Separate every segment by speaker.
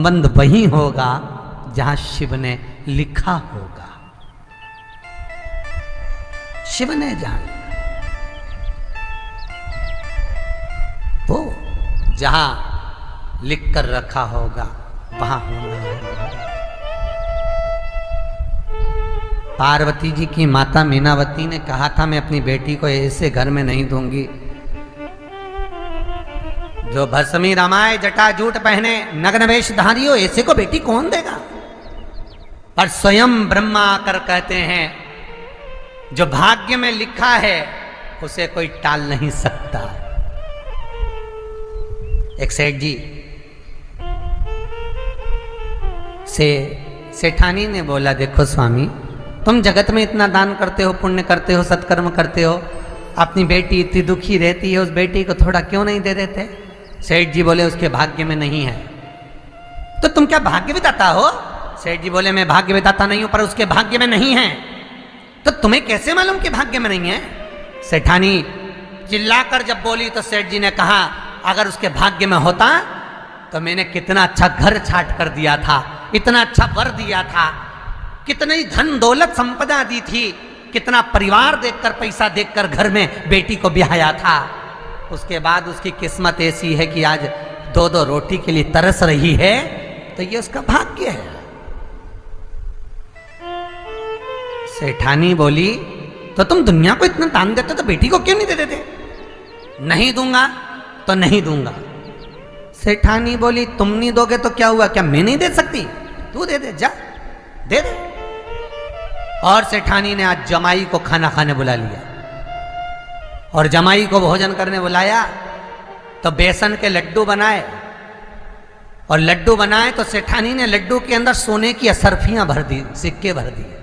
Speaker 1: संबंध वही होगा जहां शिव ने लिखा होगा। शिव ने जान वो जहां लिख कर रखा होगा वहां होना है। पार्वती जी की माता मीनावती ने कहा था मैं अपनी बेटी को ऐसे घर में नहीं दूंगी जो भस्मी रामाय जटा जूट पहने नग्न वेशधारी हो, ऐसे को बेटी कौन देगा। पर स्वयं ब्रह्मा आकर कहते हैं जो भाग्य में लिखा है उसे कोई टाल नहीं सकता। एक सेठ जी से सेठानी ने बोला देखो स्वामी तुम जगत में इतना दान करते हो, पुण्य करते हो, सत्कर्म करते हो, अपनी बेटी इतनी दुखी रहती है, उस बेटी को थोड़ा क्यों नहीं दे देते। सेठ जी बोले उसके भाग्य में नहीं है। तो तुम क्या भाग्य विधाता हो। सेठ जी बोले मैं भाग्य विधाता नहीं हूं पर उसके भाग्य में नहीं है। तो तुम्हें कैसे मालूम कि भाग्य में नहीं है। सेठानी चिल्लाकर जब बोली तो सेठ जी ने कहा अगर उसके भाग्य में होता तो मैंने कितना अच्छा घर छाट कर दिया था, इतना अच्छा वर दिया था, कितनी धन दौलत संपदा दी थी, कितना परिवार देखकर पैसा देखकर घर में बेटी को ब्याया था। उसके बाद उसकी किस्मत ऐसी है कि आज दो दो रोटी के लिए तरस रही है, तो ये उसका भाग्य है। सेठानी बोली तो तुम दुनिया को इतना दान देते तो बेटी को क्यों नहीं दे देते। नहीं दूंगा तो नहीं दूंगा। सेठानी बोली तुम नहीं दोगे तो क्या हुआ, क्या मैं नहीं दे सकती। तू दे दे, जा दे दे। और सेठानी ने आज जमाई को खाना खाने बुला लिया और जमाई को भोजन करने बुलाया तो बेसन के लड्डू बनाए और लड्डू बनाए तो सेठानी ने लड्डू के अंदर सोने की असरफियां भर दी, सिक्के भर दिए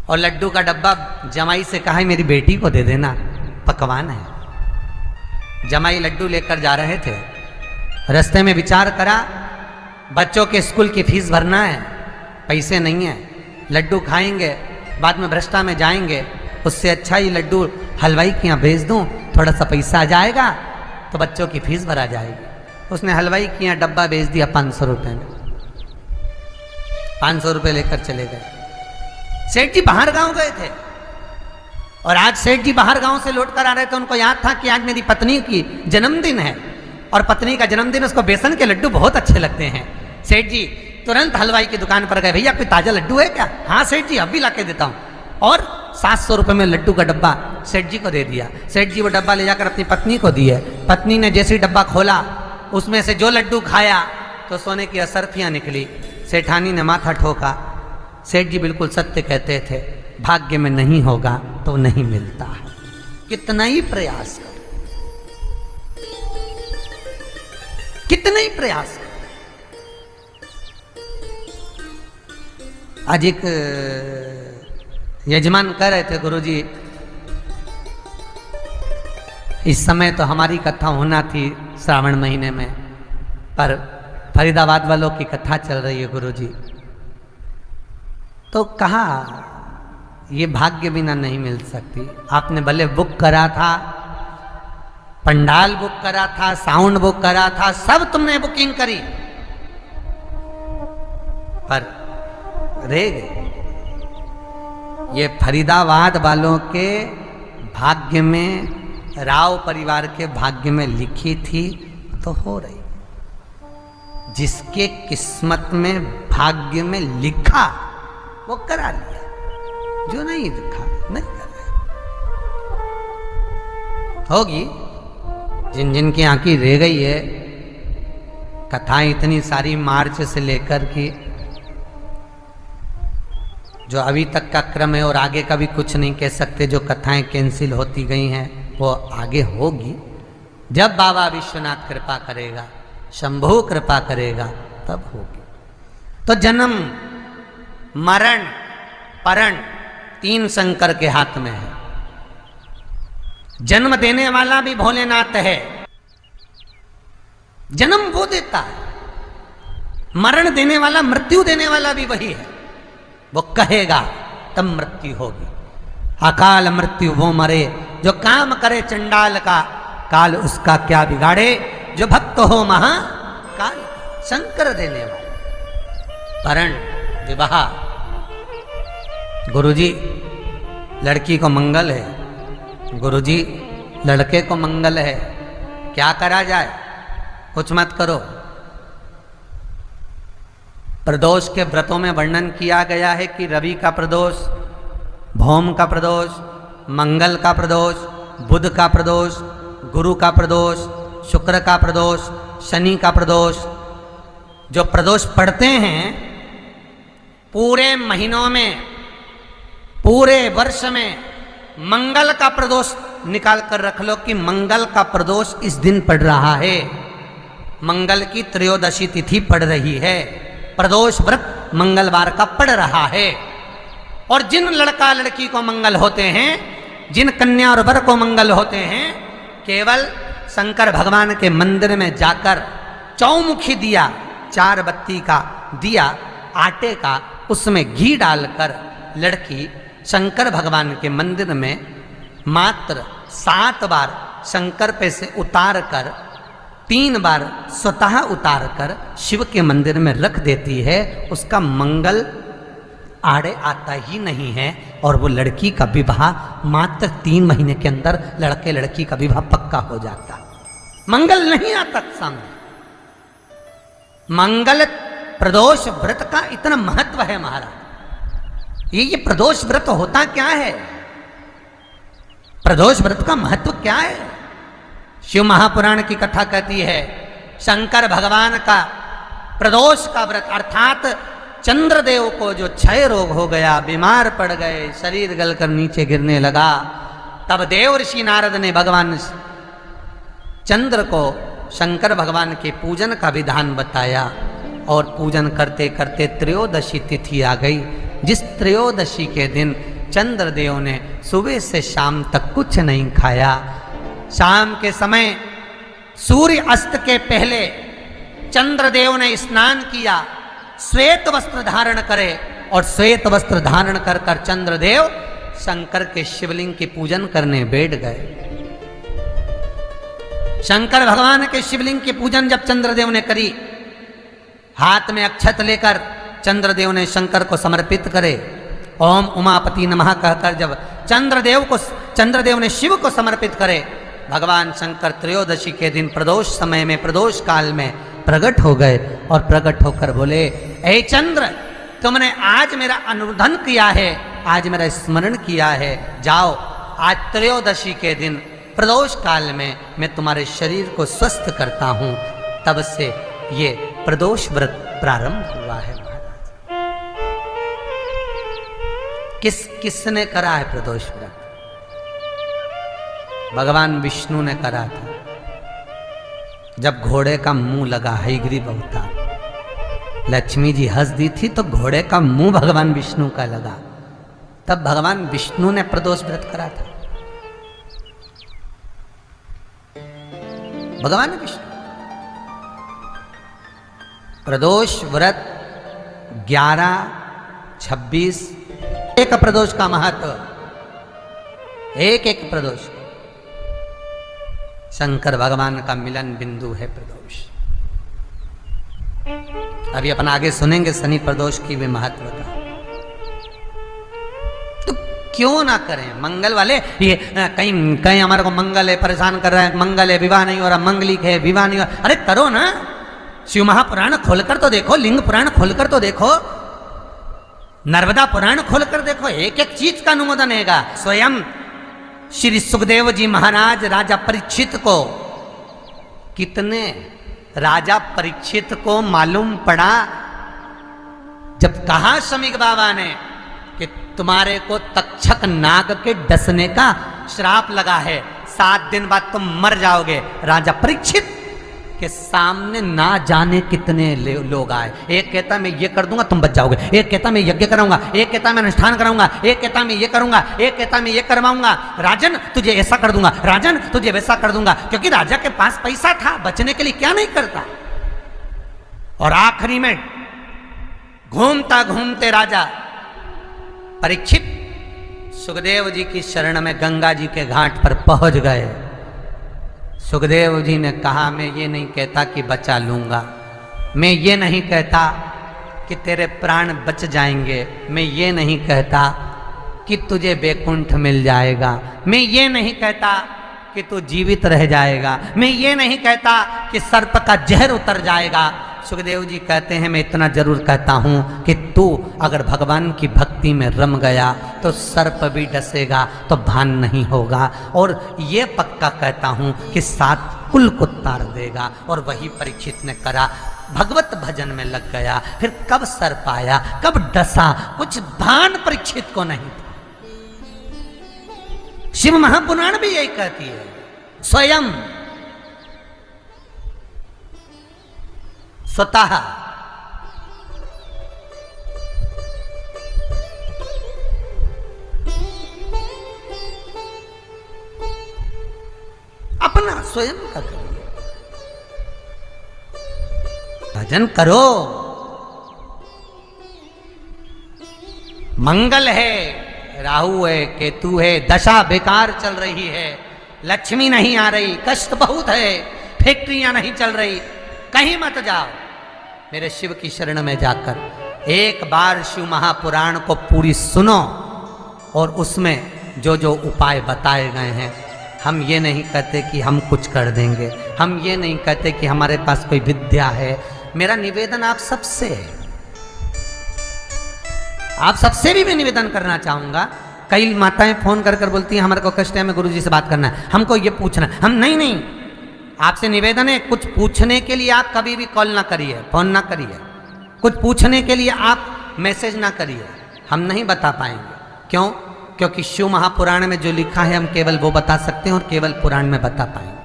Speaker 1: और लड्डू का डब्बा जमाई से कहा मेरी बेटी को दे देना, पकवान है। जमाई लड्डू लेकर जा रहे थे, रास्ते में विचार करा बच्चों के स्कूल की फीस भरना है, पैसे नहीं है, लड्डू खाएंगे बाद में भ्रष्टा में जाएंगे, उससे अच्छा ही लड्डू हलवाई के यहाँ भेज दूँ, थोड़ा सा पैसा आ जाएगा तो बच्चों की फीस भरा जाएगी। उसने हलवाई के यहाँ डब्बा भेज दिया 500 रुपये में। 500 रुपये लेकर चले गए। सेठ जी बाहर गांव गए थे और आज सेठ जी बाहर गांव से लौट कर आ रहे थे। उनको याद था कि आज मेरी पत्नी की जन्मदिन है और पत्नी का जन्मदिन, उसको बेसन के लड्डू बहुत अच्छे लगते हैं। सेठ जी तुरंत हलवाई की दुकान पर गए, भैया कोई ताजा लड्डू है क्या। हाँ सेठ जी अभी ला के देता हूँ। और 700 रुपये में लड्डू का डब्बा सेठ जी को दे दिया। सेठ जी वो डब्बा ले जाकर अपनी पत्नी को दिए। पत्नी ने जैसे ही डब्बा खोला उसमें से जो लड्डू खाया तो सोने की असरफियाँ निकली। सेठानी ने माथा ठोका। सेठ जी बिल्कुल सत्य कहते थे, भाग्य में नहीं होगा तो नहीं मिलता है, कितना ही प्रयास कर, कितना ही प्रयास कर। आज एक यजमान कह रहे थे गुरुजी इस समय तो हमारी कथा होना थी श्रावण महीने में, पर फरीदाबाद वालों की कथा चल रही है गुरुजी। तो कहा ये भाग्य बिना नहीं मिल सकती। आपने भले बुक करा था, पंडाल बुक करा था, साउंड बुक करा था, सब तुमने बुकिंग करी पर रह गए। ये फरीदाबाद वालों के भाग्य में, राव परिवार के भाग्य में लिखी थी तो हो रही। जिसके किस्मत में भाग्य में लिखा वो करा लिया, जो नहीं लिखा नहीं करा। होगी जिन जिन की आंखें रह गई है। कथाएं इतनी सारी मार्च से लेकर की जो अभी तक का क्रम है और आगे का भी कुछ नहीं कह सकते। जो कथाएं कैंसिल होती गई हैं वो आगे होगी जब बाबा विश्वनाथ कृपा करेगा, शंभु कृपा करेगा तब होगी। तो जन्म मरण परण तीन शंकर के हाथ में है। जन्म देने वाला भी भोलेनाथ है, जन्म वो देता है। मरण देने वाला, मृत्यु देने वाला भी वही है। वो कहेगा तब मृत्यु होगी। अकाल मृत्यु वो मरे जो काम करे चंडाल का, काल उसका क्या बिगाड़े जो भक्त हो महाकाल। शंकर देने वाले। वरण विवाह, गुरुजी लड़की को मंगल है, गुरुजी लड़के को मंगल है, क्या करा जाए? कुछ मत करो। प्रदोष के व्रतों में वर्णन किया गया है कि रवि का प्रदोष, भौम का प्रदोष, मंगल का प्रदोष, बुध का प्रदोष, गुरु का प्रदोष, शुक्र का प्रदोष, शनि का प्रदोष। जो प्रदोष पड़ते हैं पूरे महीनों में, पूरे वर्ष में, मंगल का प्रदोष निकाल कर रख लो कि मंगल का प्रदोष इस दिन पड़ रहा है, मंगल की त्रयोदशी तिथि पड़ रही है, प्रदोष व्रत मंगलवार का पड़ रहा है। और जिन लड़का लड़की को मंगल होते हैं, जिन कन्या और वर को मंगल होते हैं, केवल शंकर भगवान के मंदिर में जाकर चौमुखी दिया, 4 बत्ती का दिया आटे का, उसमें घी डालकर लड़की शंकर भगवान के मंदिर में मात्र 7 बार शंकर पे से उतार कर, 3 बार स्वतः उतार कर शिव के मंदिर में रख देती है। उसका मंगल आड़े आता ही नहीं है और वो लड़की का विवाह मात्र 3 महीने के अंदर लड़के लड़की का विवाह पक्का हो जाता। मंगल नहीं आता सामने। मंगल प्रदोष व्रत का इतना महत्व है महाराज। ये प्रदोष व्रत होता क्या है? प्रदोष व्रत का महत्व क्या है? शिव महापुराण की कथा कहती है शंकर भगवान का प्रदोष का व्रत, अर्थात चंद्रदेव को जो क्षय रोग हो गया, बीमार पड़ गए, शरीर गलकर नीचे गिरने लगा, तब देव ऋषि नारद ने भगवान चंद्र को शंकर भगवान के पूजन का विधान बताया। और पूजन करते करते त्रयोदशी तिथि आ गई, जिस त्रयोदशी के दिन चंद्रदेव ने सुबह से शाम तक कुछ नहीं खाया। शाम के समय सूर्य अस्त के पहले चंद्रदेव ने स्नान किया, श्वेत वस्त्र धारण करे, और श्वेत वस्त्र धारण कर कर चंद्रदेव शंकर के शिवलिंग की पूजन करने बैठ गए। शंकर भगवान के शिवलिंग की पूजन जब चंद्रदेव ने करी, हाथ में अक्षत लेकर चंद्रदेव ने शंकर को समर्पित करे, ओम उमापति नमः कहकर जब चंद्रदेव ने शिव को समर्पित करे, भगवान शंकर त्रयोदशी के दिन प्रदोष समय में, प्रदोष काल में प्रकट हो गए और प्रकट होकर बोले, ऐ चंद्र, तुमने आज मेरा अनुरोधन किया है, आज मेरा स्मरण किया है, जाओ आज त्रयोदशी के दिन प्रदोष काल में मैं तुम्हारे शरीर को स्वस्थ करता हूं। तब से ये प्रदोष व्रत प्रारंभ हुआ है महाराज। किसने करा है प्रदोष व्रत? भगवान विष्णु ने करा था। जब घोड़े का मुंह लगा, हयग्रीव अवतार, लक्ष्मी जी हंस दी थी तो घोड़े का मुंह भगवान विष्णु का लगा, तब भगवान विष्णु ने प्रदोष व्रत करा था। भगवान विष्णु प्रदोष व्रत 11, 26 एक प्रदोष का महत्व, एक एक प्रदोष शंकर भगवान का मिलन बिंदु है प्रदोष। अभी अपन आगे सुनेंगे शनि प्रदोष की भी महत्वता। तो क्यों ना करें मंगल वाले? ये कहीं हमारे को मंगल है परेशान कर रहा है, मंगल है विवाह नहीं हो रहा, मंगलिक है विवाह नहीं हो रहा। अरे करो ना, शिव महापुराण खोलकर तो देखो, लिंग पुराण खोलकर तो देखो, नर्मदा पुराण खोलकर देखो, एक एक चीज का अनुमोदन हैगा। स्वयं श्री सुखदेव जी महाराज राजा परीक्षित को, कितने राजा परीक्षित को मालूम पड़ा जब कहा शमीक बाबा ने कि तुम्हारे को तक्षक नाग के डसने का श्राप लगा है, 7 दिन बाद तुम मर जाओगे। राजा परीक्षित के सामने ना जाने कितने लोग आए। एक कहता मैं ये कर दूंगा तुम बच जाओगे, एक कहता मैं यज्ञ कराऊंगा, एक कहता मैं अनुष्ठान कराऊंगा, एक कहता मैं ये करूंगा, एक कहता मैं ये करवाऊंगा। राजन तुझे ऐसा कर दूंगा, राजन तुझे वैसा कर दूंगा, क्योंकि राजा के पास पैसा था, बचने के लिए क्या नहीं करता। और आखिरी में घूमता घूमते राजा परीक्षित सुखदेव जी की शरण में गंगा जी के घाट पर पहुंच गए। सुखदेव जी ने कहा मैं ये नहीं कहता कि बचा लूंगा, मैं ये नहीं कहता कि तेरे प्राण बच जाएंगे, मैं ये नहीं कहता कि तुझे बैकुंठ मिल जाएगा, मैं ये नहीं कहता कि तू जीवित रह जाएगा, मैं ये नहीं कहता कि सर्प का जहर उतर जाएगा। सुखदेव जी कहते हैं मैं इतना जरूर कहता हूँ कि तू अगर भगवान की भक्ति में रम गया तो सर्प भी डसेगा तो भान नहीं होगा, और ये पक्का कहता हूँ कि 7 कुल को तार देगा। और वही परीक्षित ने करा, भगवत भजन में लग गया। फिर कब सर्प आया, कब डसा, कुछ भान परीक्षित को नहीं था। शिव महापुराण भी यही कहती है, स्वयं स्वतः अपना स्वयं का करिए, भजन करो, मंगल है, राहु है, केतु है, दशा बेकार चल रही है, लक्ष्मी नहीं आ रही, कष्ट बहुत है, फैक्ट्रियां नहीं चल रही, कहीं मत जाओ, मेरे शिव की शरण में जाकर एक बार शिव महापुराण को पूरी सुनो, और उसमें जो जो उपाय बताए गए हैं, हम ये नहीं कहते कि हम कुछ कर देंगे, हम ये नहीं कहते कि हमारे पास कोई विद्या है। मेरा निवेदन आप सबसे है, आप सबसे भी मैं निवेदन करना चाहूंगा। कई माताएं फोन कर कर बोलती हैं हमारे को कष्ट है, हमें गुरुजी से बात करना है, हमको ये पूछना है। हम नहीं, आपसे निवेदन है, कुछ पूछने के लिए आप कभी भी कॉल ना करिए, फोन ना करिए, कुछ पूछने के लिए आप मैसेज ना करिए, हम नहीं बता पाएंगे। क्यों? क्योंकि शिव महापुराण में जो लिखा है हम केवल वो बता सकते हैं और केवल पुराण में बता पाएंगे।